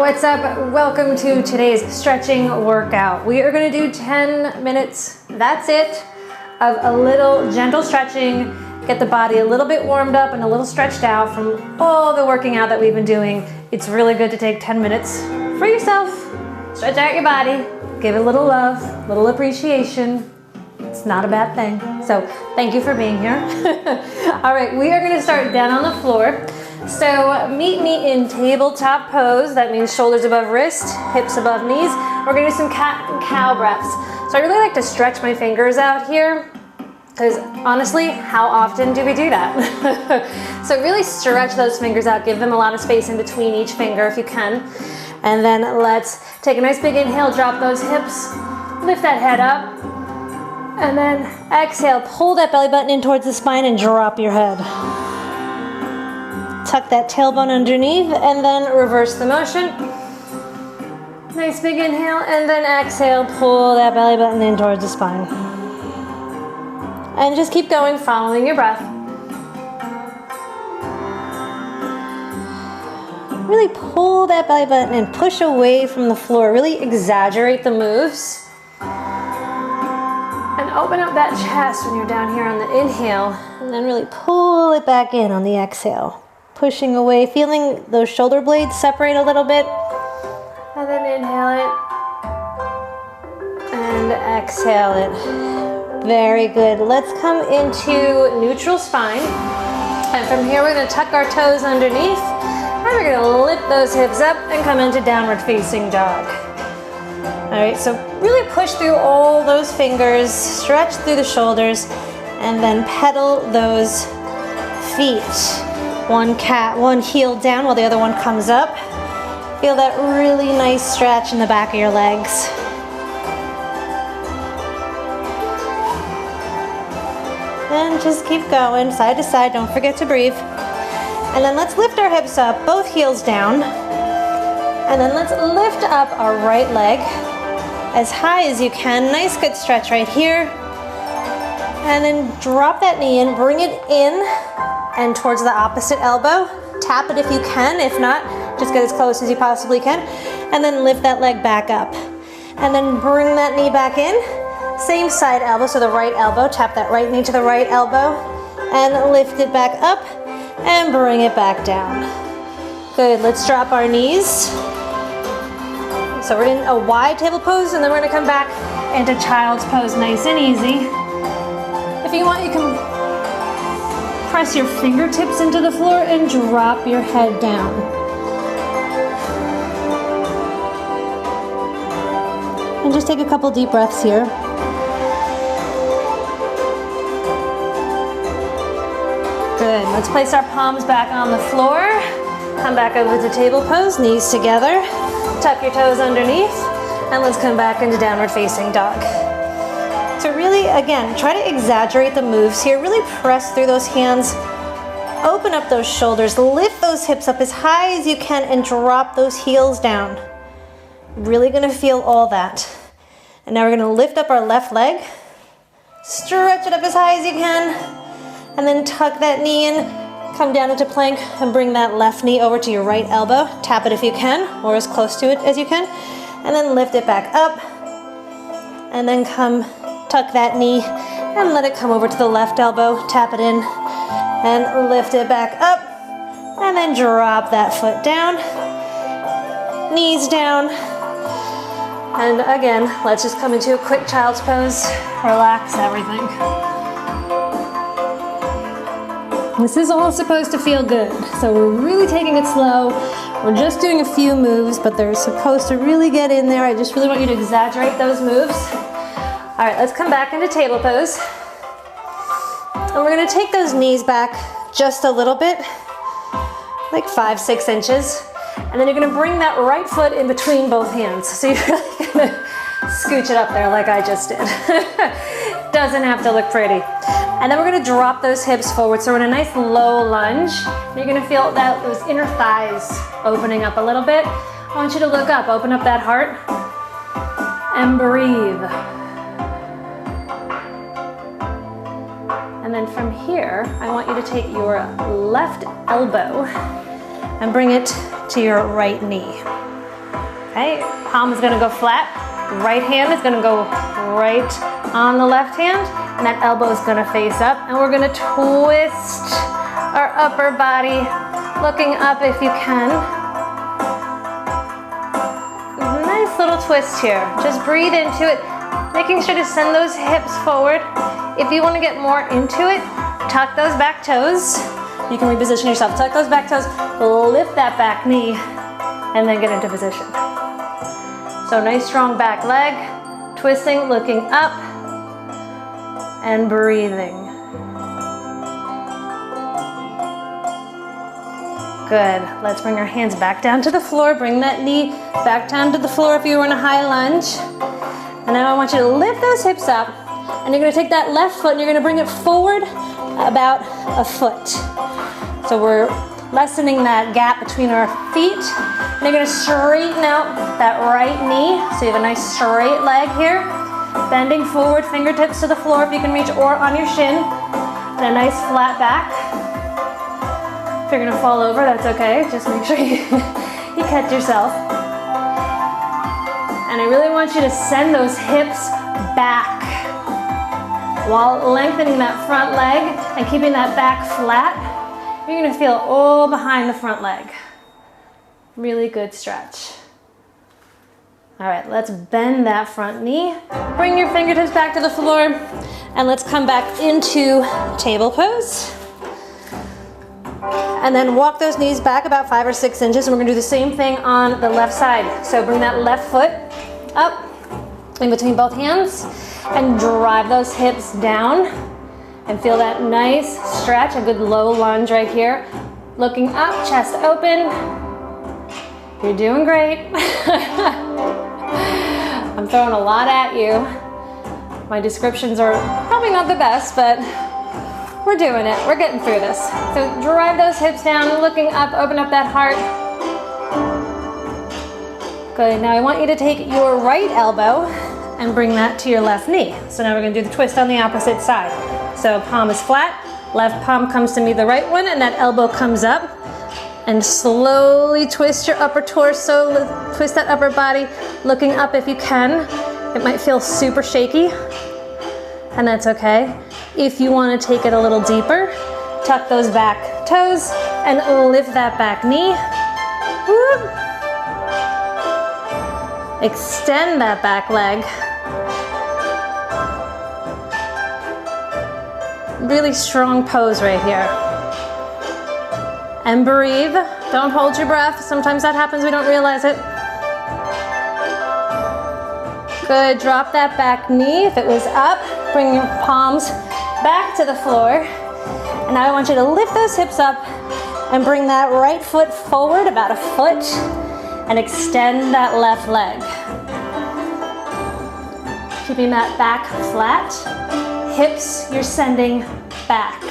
What's up? Welcome to today's stretching workout. We are going to do 10 minutes, that's it, of a little gentle stretching, get the body a little bit warmed up and a little stretched out from all the working out that we've been doing. It's really good to take 10 minutes for yourself, stretch out your body, give it a little love, a little appreciation. It's not a bad thing. So thank you for being here. All right, we are going to start down on the floor. So meet me in tabletop pose. That means shoulders above wrist, hips above knees. We're going to do some cat and cow breaths. So I really like to stretch my fingers out here because honestly, how often do we do that? So really stretch those fingers out. Give them a lot of space in between each finger if you can. And then let's take a nice big inhale, drop those hips, lift that head up. And then exhale, pull that belly button in towards the spine and drop your head. Tuck that tailbone underneath and then reverse the motion. Nice big inhale and then exhale, pull that belly button in towards the spine. And just keep going, following your breath. Really pull that belly button and push away from the floor. Really exaggerate the moves. And open up that chest when you're down here on the inhale. And then really pull it back in on the exhale. Pushing away, feeling those shoulder blades separate a little bit. And then inhale it. And exhale it. Very good. Let's come into neutral spine. And from here we're going to tuck our toes underneath. And we're going to lift those hips up and come into downward facing dog. All right, so really push through all those fingers, stretch through the shoulders, and then pedal those feet. One heel down while the other one comes up. Feel that really nice stretch in the back of your legs. And just keep going, side to side, don't forget to breathe. And then let's lift our hips up, both heels down. And then let's lift up our right leg as high as you can. Nice good stretch right here. And then drop that knee in, bring it in and towards the opposite elbow. Tap it if you can. If not, just get as close as you possibly can. And then lift that leg back up. And then bring that knee back in. Same side elbow, so the right elbow. Tap that right knee to the right elbow. And lift it back up and bring it back down. Good, let's drop our knees. So we're in a wide table pose and then we're gonna come back into child's pose, nice and easy. If you want, you can press your fingertips into the floor and drop your head down. And just take a couple deep breaths here. Good, let's place our palms back on the floor. Come back over to table pose, knees together. Tuck your toes underneath. And let's come back into downward facing dog. So really, again, try to exaggerate the moves here. Really press through those hands. Open up those shoulders. Lift those hips up as high as you can and drop those heels down. Really gonna feel all that. And now we're gonna lift up our left leg. Stretch it up as high as you can. And then tuck that knee in. Come down into plank and bring that left knee over to your right elbow. Tap it if you can, or as close to it as you can. And then lift it back up. And then tuck that knee and let it come over to the left elbow. Tap it in and lift it back up. And then drop that foot down. Knees down. And again, let's just come into a quick child's pose. Relax everything. This is all supposed to feel good. So we're really taking it slow. We're just doing a few moves, but they're supposed to really get in there. I just really want you to exaggerate those moves. All right, let's come back into table pose. And we're gonna take those knees back just a little bit, like 5-6 inches. And then you're gonna bring that right foot in between both hands. So you're really gonna scooch it up there like I just did. Doesn't have to look pretty. And then we're gonna drop those hips forward. So we're in a nice low lunge. You're gonna feel that those inner thighs opening up a little bit. I want you to look up, open up that heart, and breathe. And then from here, I want you to take your left elbow and bring it to your right knee. Okay, palm is gonna go flat. Right hand is gonna go right on the left hand, and that elbow is gonna face up, and we're gonna twist our upper body, looking up if you can. Nice little twist here. Just breathe into it, making sure to send those hips forward. If you wanna get more into it, tuck those back toes. You can reposition yourself. Tuck those back toes, lift that back knee, and then get into position. So nice strong back leg, twisting, looking up, and breathing. Good. Let's bring our hands back down to the floor. Bring that knee back down to the floor if you were in a high lunge. And now I want you to lift those hips up, and you're gonna take that left foot and you're gonna bring it forward about a foot. So we're lessening that gap between our feet. And you're gonna straighten out that right knee. So you have a nice straight leg here. Bending forward, fingertips to the floor if you can reach, or on your shin. And a nice flat back. If you're gonna fall over, that's okay. Just make sure you catch yourself. And I really want you to send those hips back while lengthening that front leg and keeping that back flat. You're gonna feel all behind the front leg. Really good stretch. All right, let's bend that front knee. Bring your fingertips back to the floor, and let's come back into table pose. And then walk those knees back about 5 or 6 inches, and we're gonna do the same thing on the left side. So bring that left foot up in between both hands and drive those hips down. And feel that nice stretch, a good low lunge right here. Looking up, chest open. You're doing great. I'm throwing a lot at you. My descriptions are probably not the best, but we're doing it. We're getting through this. So drive those hips down, looking up, open up that heart. Good, now I want you to take your right elbow and bring that to your left knee. So now we're gonna do the twist on the opposite side. So palm is flat, left palm comes to meet the right one, and that elbow comes up. And slowly twist your upper torso, twist that upper body, looking up if you can. It might feel super shaky, and that's okay. If you wanna take it a little deeper, tuck those back toes and lift that back knee. Whoop. Extend that back leg. Really strong pose right here. And breathe. Don't hold your breath. Sometimes that happens, we don't realize it. Good, drop that back knee. If it was up, bring your palms back to the floor. And now I want you to lift those hips up and bring that right foot forward about a foot and extend that left leg. Keeping that back flat. Hips, you're sending back.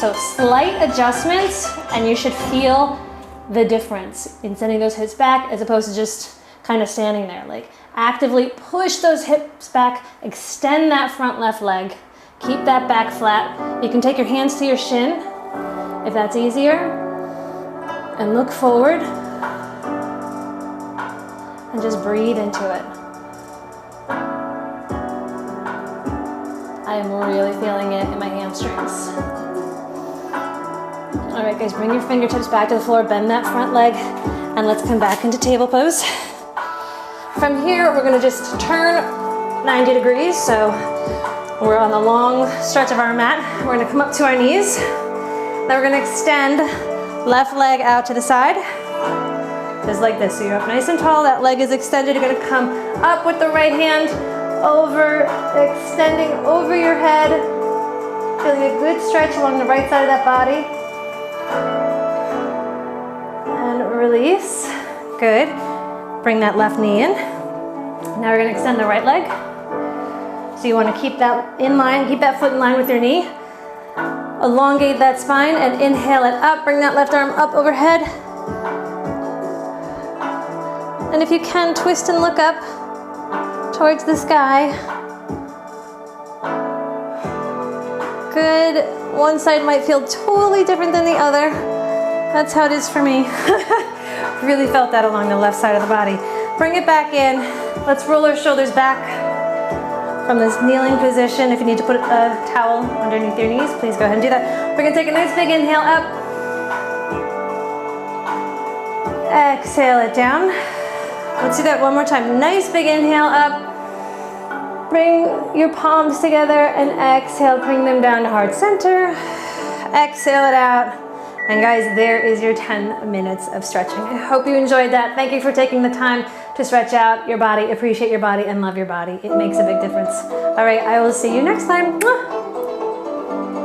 So slight adjustments, and you should feel the difference in sending those hips back as opposed to just kind of standing there. Like actively push those hips back, extend that front left leg, keep that back flat. You can take your hands to your shin if that's easier, and look forward and just breathe into it. I am really feeling it in my hamstrings. All right, guys, bring your fingertips back to the floor, bend that front leg, and let's come back into table pose. From here, we're gonna just turn 90 degrees, so we're on the long stretch of our mat. We're gonna come up to our knees. Then we're gonna extend left leg out to the side, just like this. So you're up nice and tall, that leg is extended. You're gonna come up with the right hand, over, extending over your head, feeling a good stretch along the right side of that body. And release, good. Bring that left knee in. Now we're gonna extend the right leg. So you wanna keep that in line, keep that foot in line with your knee. Elongate that spine and inhale it up. Bring that left arm up overhead. And if you can, twist and look up towards the sky. Good. One side might feel totally different than the other. That's how it is for me. Really felt that along the left side of the body. Bring it back in. Let's roll our shoulders back from this kneeling position. If you need to put a towel underneath your knees, please go ahead and do that. We're gonna take a nice big inhale up. Exhale it down. Let's do that one more time. Nice big inhale up. Bring your palms together and exhale, bring them down to heart center. Exhale it out. And guys, there is your 10 minutes of stretching. I hope you enjoyed that. Thank you for taking the time to stretch out your body, appreciate your body, and love your body. It makes a big difference. All right, I will see you next time.